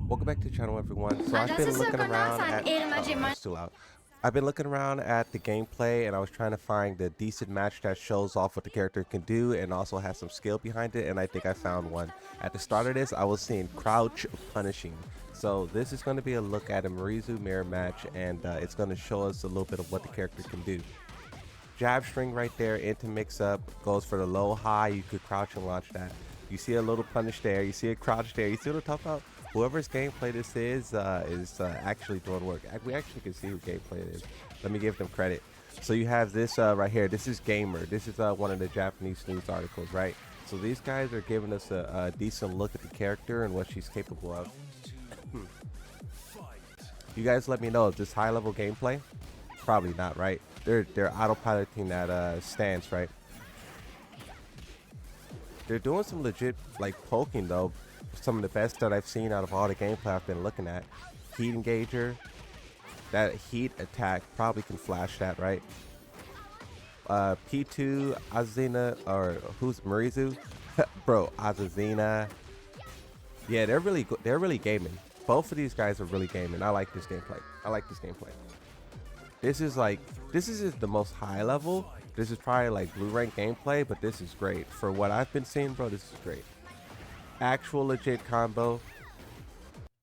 Welcome back to the channel, everyone. So I've been looking around at it's too loud. I've been looking around at the gameplay and I was trying to find the decent match that shows off what the character can do and also has some skill behind it, and I think I found one. At the start of this, I was seeing crouch punishing. So this is going to be a look at a Marizu mirror match, and it's going to show us a little bit of what the character can do. Jab string right there into mix up, goes for the low high. You could crouch and launch that. You see a little punish there, you see a crouch there, you see what I'm talking about? Whoever's gameplay this is actually doing work. We actually can see who gameplay it is. Let me give them credit. So you have this right here. This is Gamer. This is one of the Japanese news articles, right? So these guys are giving us a decent look at the character and what she's capable of. You guys let me know, is this high level gameplay? Probably not, right? They're autopiloting that stance, right? They're doing some legit like poking though. Some of the best that I've seen out of all the gameplay I've been looking at. Heat engager. That heat attack probably can flash that, right? P2 Azina, or who's Marizu? Bro, Azazina. Yeah, they're really gaming. Both of these guys are really gaming. I like this gameplay. This is the most high level. This is probably like blue rank gameplay, but this is great. For what I've been seeing, bro, this is great. Actual legit combo.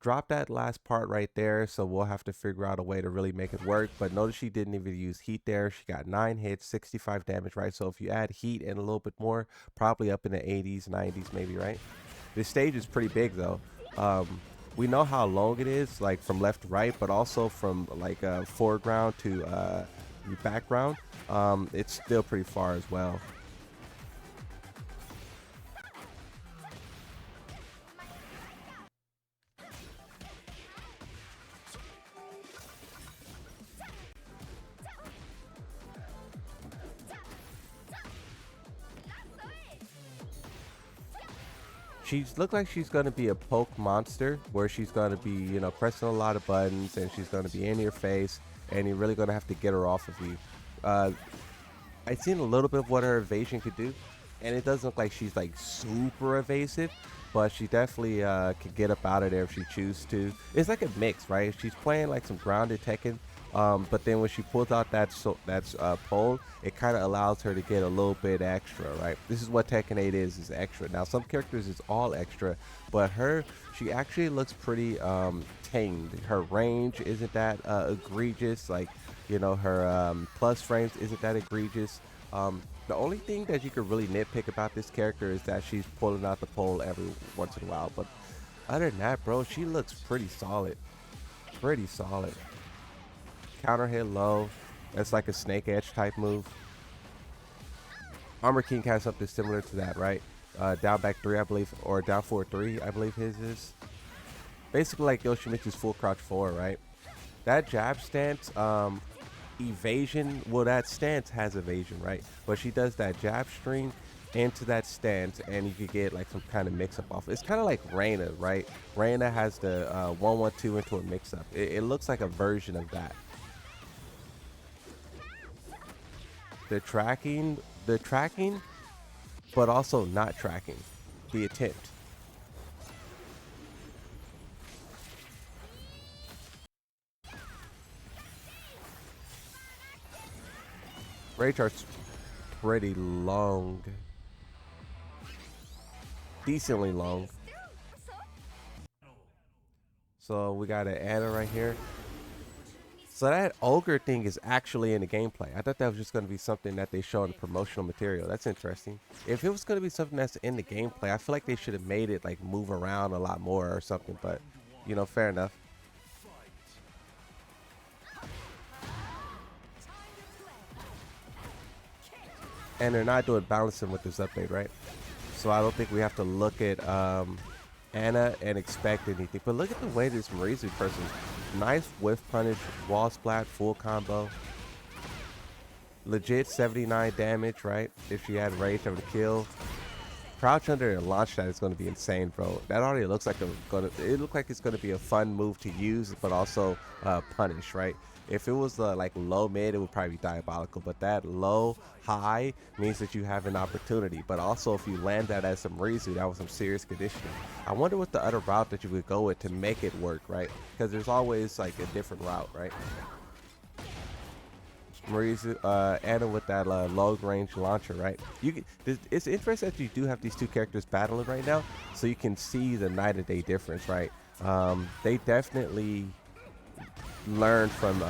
Drop that last part right there, so we'll have to figure out a way to really make it work. But notice she didn't even use heat there. She got 9 hits, 65 damage, right? So if you add heat and a little bit more, probably up in the 80s, 90s maybe, right? This stage is pretty big though. We know how long it is, like from left to right, but also from like foreground to background. It's still pretty far as well. She's looked like she's going to be a poke monster, where she's going to be, you know, pressing a lot of buttons, and she's going to be in your face, and you're really going to have to get her off of you. I've seen a little bit of what her evasion could do, and it doesn't look like she's like super evasive, but she definitely could get up out of there if she chooses to. It's like a mix, right? She's playing like some grounded Tekken, but then when she pulls out that pole, it kind of allows her to get a little bit extra, right? This is what Tekken 8 is extra. Now some characters is all extra, but she actually looks pretty tamed. Her range isn't that egregious, like, you know, her plus frames isn't that egregious. The only thing that you could really nitpick about this character is that she's pulling out the pole every once in a while, but other than that, bro, she looks pretty solid. Pretty solid. Counter hit low. That's like a snake edge type move. Armor King has something similar to that, right? Down back 3, I believe, or down 4-3, I believe his is. Basically like Yoshimitsu's full crouch 4, right? That jab stance, evasion, well, that stance has evasion, right? But she does that jab string into that stance, and you could get like some kind of mix up off. It's kind of like Reina, right? Reina has the 1-1-2 into a mix up. It looks like a version of that. The tracking, but also not tracking the attempt. Rage art's pretty long, decently long. So we got an Anna right here. So that ogre thing is actually in the gameplay. I thought that was just going to be something that they show in the promotional material. That's interesting. If it was going to be something that's in the gameplay, I feel like they should have made it like move around a lot more or something. But, you know, fair enough. And they're not doing balancing with this update, right? So I don't think we have to look at Anna and expect anything. But look at the way this Marizu person, nice whiff punish, wall splat, full combo. Legit 79 damage, right? If she had rage of the kill. crouch under and launch that is going to be insane, bro. That already looks like it look like it's going to be a fun move to use, but also punish, right? If it was like low mid, it would probably be diabolical, but that low high means that you have an opportunity. But also, if you land that as some Rizu, that was some serious conditioning. I wonder what the other route that you would go with to make it work, right? Because there's always like a different route, right? Marizu, Anna with that long range launcher, right? It's interesting that you do have these two characters battling right now, so you can see the night and day difference, right? They definitely learned from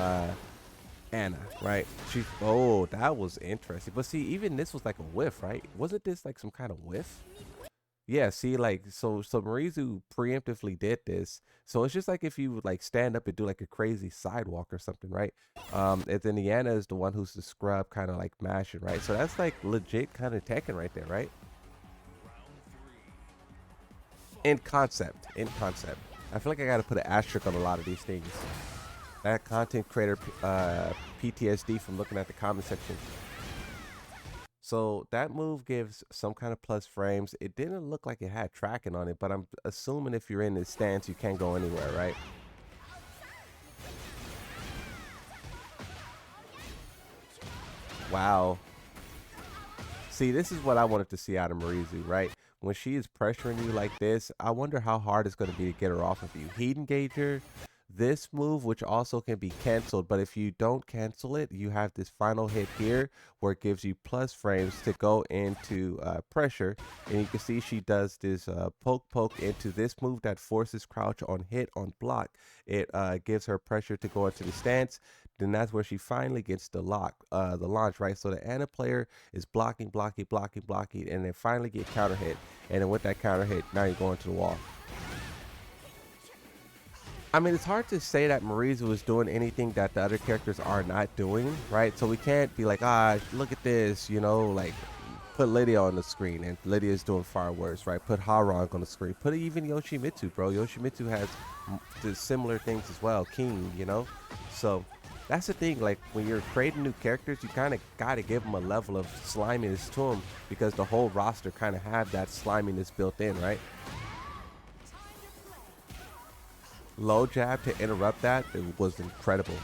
Anna, right? Oh, that was interesting. But see, even this was like a whiff, right? Wasn't this like some kind of whiff? Yeah, see, like, so Marizu preemptively did this. So it's just like if you would like stand up and do like a crazy sidewalk or something, right? And then Iana is the one who's the scrub, kind of like mashing, right? So that's like legit kind of Tekken right there, right? In concept, in concept. I feel like I gotta put an asterisk on a lot of these things. That content creator PTSD from looking at the comment section. So that move gives some kind of plus frames. It didn't look like it had tracking on it, but I'm assuming if you're in this stance, you can't go anywhere, right? Wow. See, this is what I wanted to see out of Marizu, right? When she is pressuring you like this, I wonder how hard it's going to be to get her off of you. Heat engager, this move, which also can be canceled, but if you don't cancel it, you have this final hit here where it gives you plus frames to go into pressure. And you can see she does this poke into this move that forces crouch on hit on block. It gives her pressure to go into the stance. Then that's where she finally gets the launch, right? So the Ana player is blocking, and then finally get counter hit. And then with that counter hit, now you're going to the wall. I mean, it's hard to say that Marizu is doing anything that the other characters are not doing, right? So we can't be like, look at this, you know, like put Lydia on the screen and Lydia is doing far worse, right? Put Harong on the screen. Put even Yoshimitsu, bro. Yoshimitsu has the similar things as well. King, you know? So that's the thing. Like when you're creating new characters, you kind of got to give them a level of sliminess to them because the whole roster kind of have that sliminess built in, right? Low jab to interrupt that, it was incredible.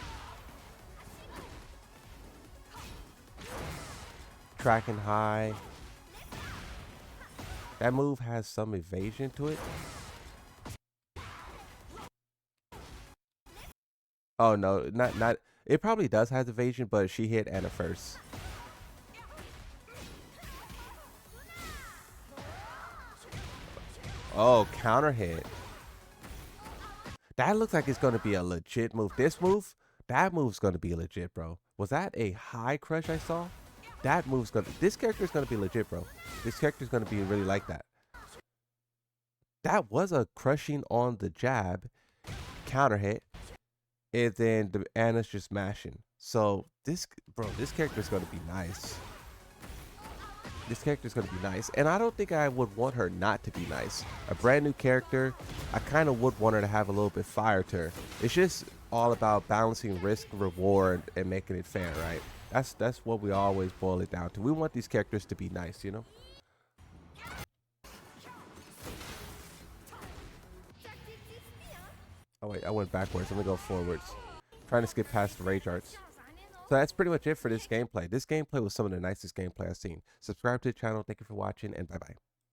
Tracking high. That move has some evasion to it. Oh no, not it probably does have evasion, but she hit Anna first. Oh, counter hit. That looks like it's going to be a legit move. This move, that move's going to be legit, bro. Was that a high crush I saw? That move's going to, this character is going to be legit, bro. This character is going to be really like that. That was a crushing on the jab, counter hit, and then the Anna's just mashing. So this, bro, this character is going to be nice. This character is going to be nice, and I don't think I would want her not to be nice. A brand new character, I kind of would want her to have a little bit fire to her. It's just all about balancing risk, reward, and making it fair, right? That's what we always boil it down to. We want these characters to be nice, you know? Oh wait, I went backwards. Let me go forwards. Trying to skip past the rage arts. So that's pretty much it for this gameplay. This gameplay was some of the nicest gameplay I've seen. Subscribe to the channel. Thank you for watching, and bye-bye.